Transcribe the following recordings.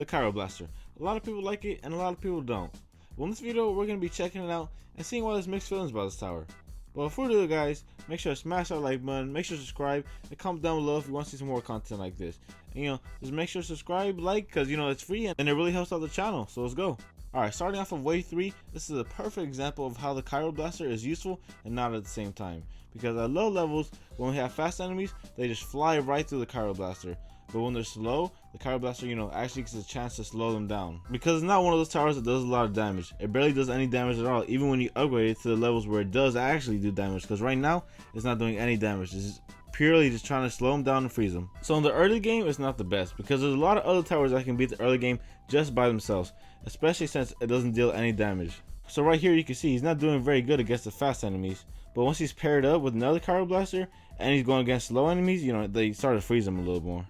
The Cryoblaster. A lot of people like it and a lot of people don't. Well, in this video, we're going to be checking it out and seeing why there's mixed feelings about this tower. But before we do it, guys, make sure to smash that like button, make sure to subscribe, and comment down below if you want to see some more content like this. And just make sure to subscribe, like, because it's free and it really helps out the channel. So let's go. Alright, starting off of wave 3, this is a perfect example of how the Cryoblaster is useful and not at the same time. Because at low levels, when we have fast enemies, they just fly right through the Cryoblaster. But when they're slow, the Cryoblaster, actually gets a chance to slow them down. Because it's not one of those towers that does a lot of damage. It barely does any damage at all, even when you upgrade it to the levels where it does actually do damage. Because right now, it's not doing any damage. It's purely just trying to slow them down and freeze them. So in the early game, it's not the best. Because there's a lot of other towers that can beat the early game just by themselves. Especially since it doesn't deal any damage. So right here, you can see he's not doing very good against the fast enemies. But once he's paired up with another Cryoblaster, and he's going against slow enemies, they start to freeze him a little more.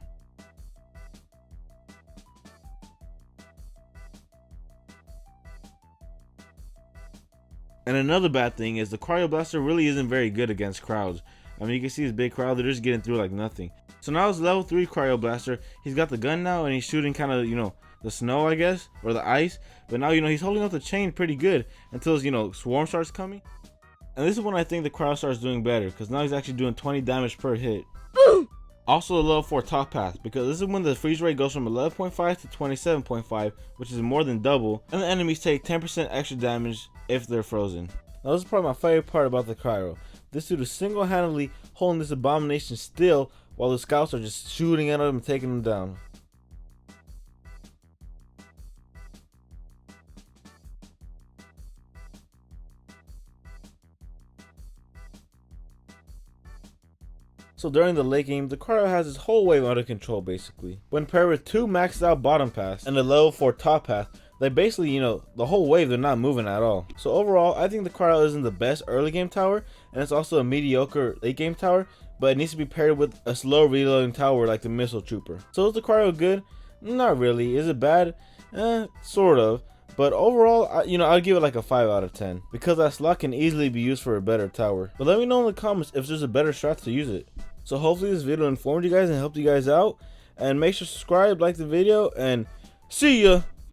And another bad thing is the Cryoblaster really isn't very good against crowds. I mean, you can see his big crowd, they're just getting through like nothing. So now it's level 3 Cryoblaster. He's got the gun now and he's shooting kind of, the snow, I guess, or the ice. But now, he's holding up the chain pretty good until his, swarm starts coming. And this is when I think the crowd starts doing better, because now he's actually doing 20 damage per hit. Also a level 4 top path, because this is when the freeze rate goes from 11.5 to 27.5, which is more than double, and the enemies take 10% extra damage if they're frozen. Now this is probably my favorite part about the Cryo. This dude is single-handedly holding this abomination still while the scouts are just shooting at him and taking him down. So during the late game, the Cryo has his whole wave under control basically. When paired with 2 maxed out bottom paths and a level 4 top path, they basically, the whole wave, they're not moving at all. So overall, I think the Cryo isn't the best early game tower, and it's also a mediocre late game tower, but it needs to be paired with a slow reloading tower like the Missile Trooper. So is the Cryo good? Not really. Is it bad? Sort of. But overall, I'd give it like a 5 out of 10. Because that slot can easily be used for a better tower. But let me know in the comments if there's a better strat to use it. So hopefully this video informed you guys and helped you guys out. And make sure to subscribe, like the video, and see ya!